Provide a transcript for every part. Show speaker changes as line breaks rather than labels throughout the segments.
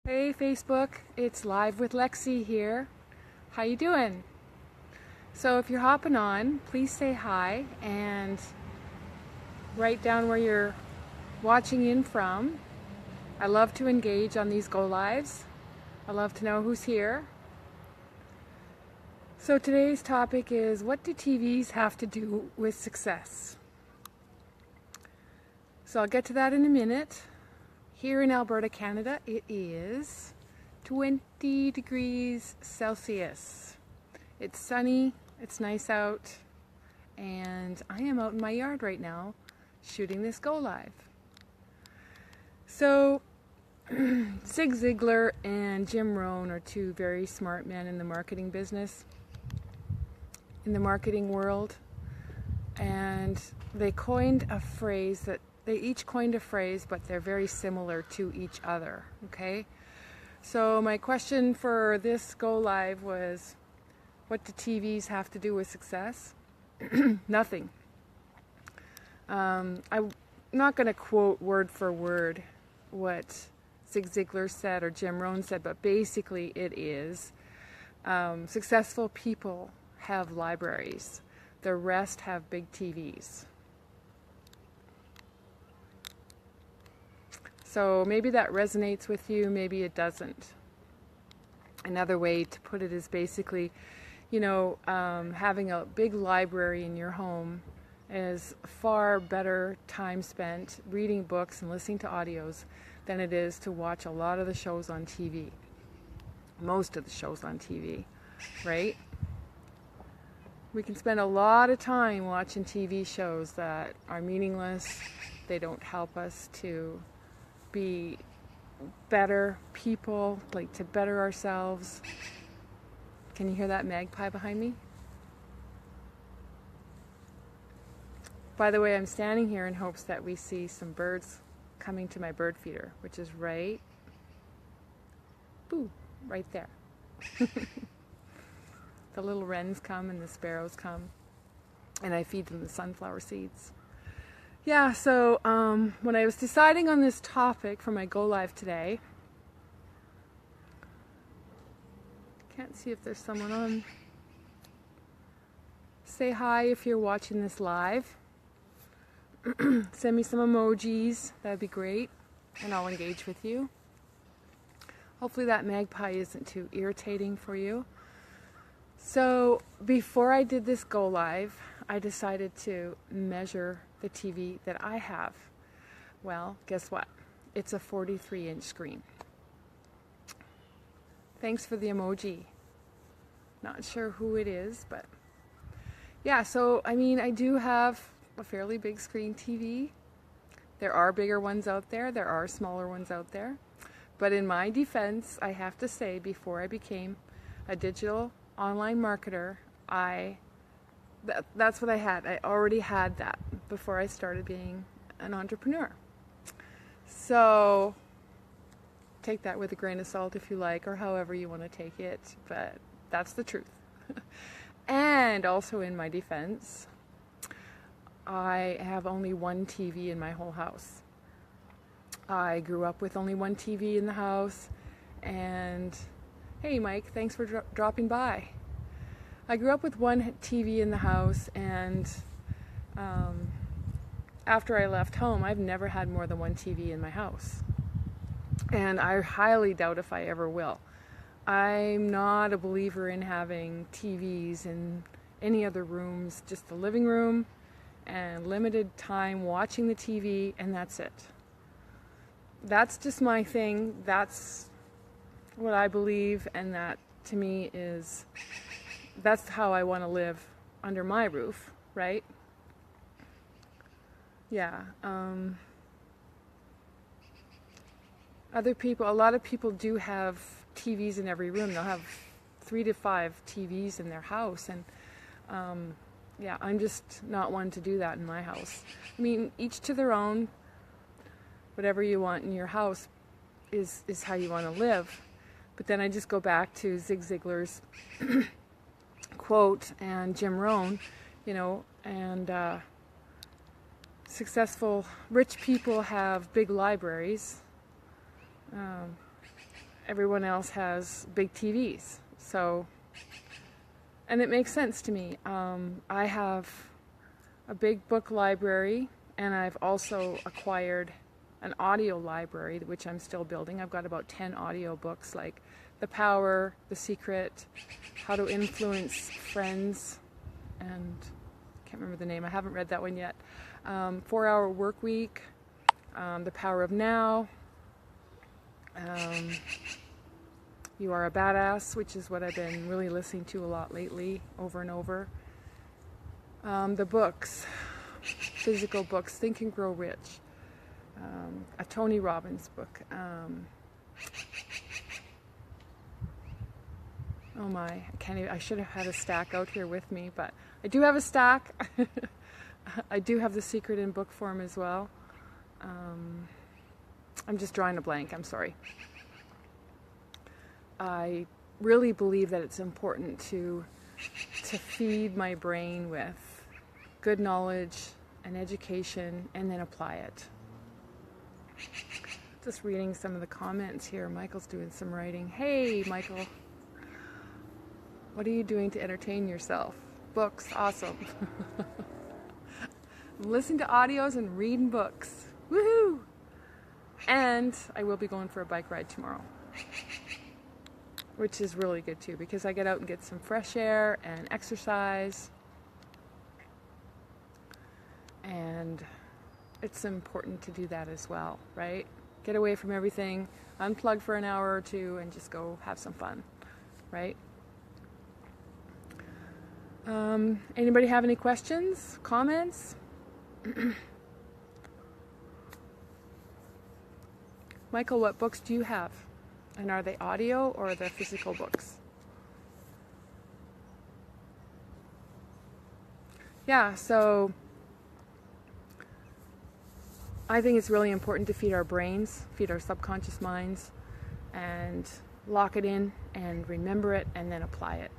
Hey Facebook, it's Live with Lexi here. How you doing? So if you're hopping on, please say hi and write down where you're watching in from. I love to engage on these go lives. I love to know who's here. So today's topic is, what do TVs have to do with success? So I'll get to that in a minute. Here in Alberta, Canada, it is 20 degrees Celsius. It's sunny, it's nice out, and I am out in my yard right now shooting this go live. So Zig Ziglar and Jim Rohn are two very smart men in the marketing business, in the marketing world, and they each coined a phrase, but they're very similar to each other, okay? So my question for this go live was, what do TVs have to do with success? Nothing. I'm not going to quote word for word what Zig Ziglar said or Jim Rohn said, but basically it is, successful people have libraries. The rest have big TVs. So maybe that resonates with you, maybe it doesn't. Another way to put it is basically, having a big library in your home is far better time spent reading books and listening to audios than it is to watch a lot of the shows on TV. Most of the shows on TV, right? We can spend a lot of time watching TV shows that are meaningless. They don't help us to be better people, like to better ourselves. Can you hear that magpie behind me? By the way, I'm standing here in hopes that we see some birds coming to my bird feeder, which is right there. The little wrens come and the sparrows come, and I feed them the sunflower seeds. Yeah, so when I was deciding on this topic for my go live today, can't see if there's someone on. Say hi if you're watching this live. Send me some emojis, that'd be great, and I'll engage with you. Hopefully that magpie isn't too irritating for you. So before I did this go live, I decided to measure the TV that I have. Well, guess what? It's a 43-inch screen. Thanks for the emoji. Not sure who it is, but yeah, so I do have a fairly big screen TV. There are bigger ones out there, there are smaller ones out there. But in my defense, I have to say, before I became a digital online marketer, that's what I had. I already had that before I started being an entrepreneur. So take that with a grain of salt if you like, or however you want to take it, but that's the truth. And also in my defense, I have only one TV in my whole house. I grew up with only one TV in the house, and hey Mike, thanks for dropping by. I grew up with one TV in the house, and after I left home, I've never had more than one TV in my house. And I highly doubt if I ever will. I'm not a believer in having TVs in any other rooms, just the living room and limited time watching the TV, and that's it. That's just my thing. That's what I believe, and that to me that's how I want to live under my roof, right? Yeah. A lot of people do have TVs in every room. They'll have 3 to 5 TVs in their house, and yeah, I'm just not one to do that in my house. Each to their own. Whatever you want in your house is how you want to live. But then I just go back to Zig Ziglar's quote and Jim Rohn, and successful rich people have big libraries. everyone else has big TVs. So, and it makes sense to me. I have a big book library, and I've also acquired an audio library, which I'm still building. I've got about 10 audio books, like The Power, The Secret, How to Influence Friends, and I can't remember the name. I haven't read that one yet. 4-Hour Work Week, The Power of Now, You Are a Badass, which is what I've been really listening to a lot lately, over and over. The books, physical books, Think and Grow Rich, a Tony Robbins book. Oh my, I can't even, I should have had a stack out here with me, but I do have a stack. I do have The Secret in book form as well. I'm just drawing a blank, I'm sorry. I really believe that it's important to feed my brain with good knowledge and education and then apply it. Just reading some of the comments here. Michael's doing some writing. Hey, Michael. What are you doing to entertain yourself? Books, awesome. Listen to audios and reading books. Woohoo! And I will be going for a bike ride tomorrow, which is really good too, because I get out and get some fresh air and exercise. And it's important to do that as well, right? Get away from everything, unplug for an hour or two, and just go have some fun, right? Anybody have any questions, comments? Michael, what books do you have? And are they audio or are they physical books? Yeah, so I think it's really important to feed our brains, feed our subconscious minds, and lock it in and remember it and then apply it.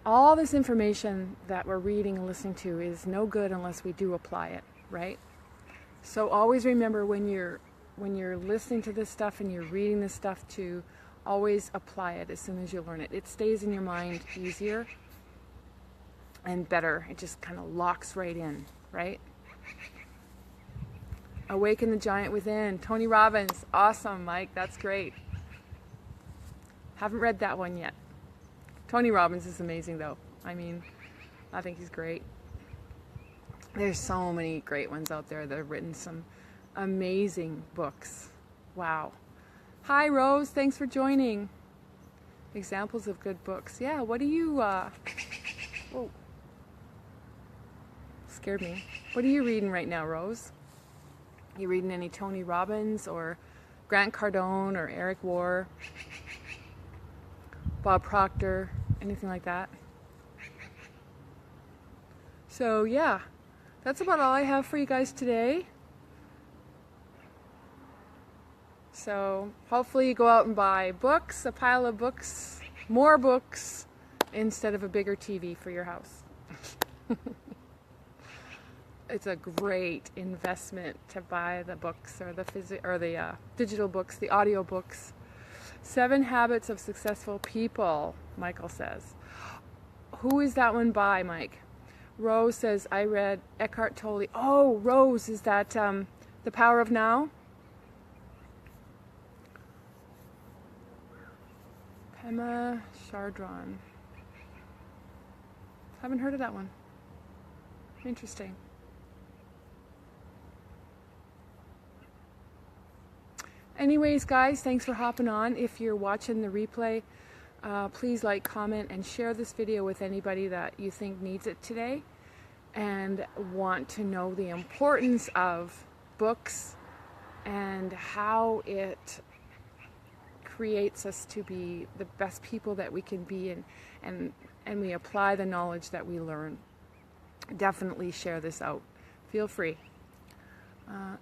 All this information that we're reading and listening to is no good unless we do apply it, right? So always remember when you're listening to this stuff and you're reading this stuff, to always apply it as soon as you learn it. It stays in your mind easier and better. It just kind of locks right in, right? Awaken the Giant Within. Tony Robbins. Awesome, Mike. That's great. Haven't read that one yet. Tony Robbins is amazing, though. I mean, I think he's great. There's so many great ones out there that have written some amazing books. Wow. Hi, Rose. Thanks for joining. Examples of good books. Yeah, what do you... Whoa. Scared me. What are you reading right now, Rose? You reading any Tony Robbins or Grant Cardone or Eric Warr, Bob Proctor, anything like that? So yeah, that's about all I have for you guys today. So hopefully you go out and buy books, a pile of books, more books, instead of a bigger TV for your house. It's a great investment to buy the books or the digital books, the audio books. 7 Habits of Successful People, Michael says. Who is that one by, Mike? Rose says, I read Eckhart Tolle. Oh, Rose, is that The Power of Now? Pema Chardon. Haven't heard of that one. Interesting. Anyways, guys, thanks for hopping on. If you're watching the replay, please like, comment, and share this video with anybody that you think needs it today and want to know the importance of books and how it creates us to be the best people that we can be, and we apply the knowledge that we learn. Definitely share this out. Feel free.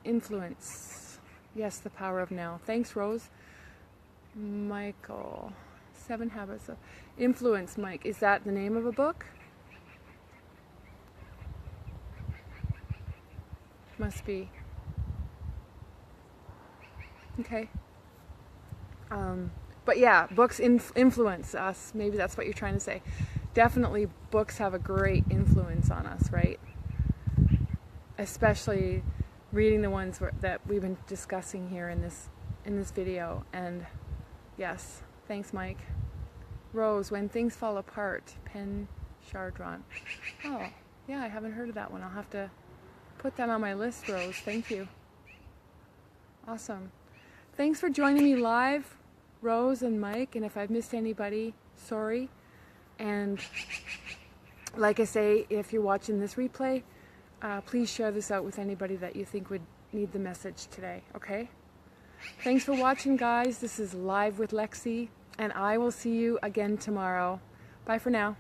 Influence. Yes, The Power of Now. Thanks, Rose. Michael. 7 Habits of Influence, Mike. Is that the name of a book? Must be. Okay. But yeah, books influence us. Maybe that's what you're trying to say. Definitely books have a great influence on us, right? Especially reading the ones that we've been discussing here in this video. And yes, thanks, Mike. Rose, When Things Fall Apart, Pen Chardron. Oh, yeah, I haven't heard of that one. I'll have to put that on my list, Rose. Thank you. Awesome. Thanks for joining me live, Rose and Mike. And if I've missed anybody, sorry. And like I say, if you're watching this replay, please share this out with anybody that you think would need the message today, okay? Thanks for watching, guys. This is Live with Lexi, and I will see you again tomorrow. Bye for now.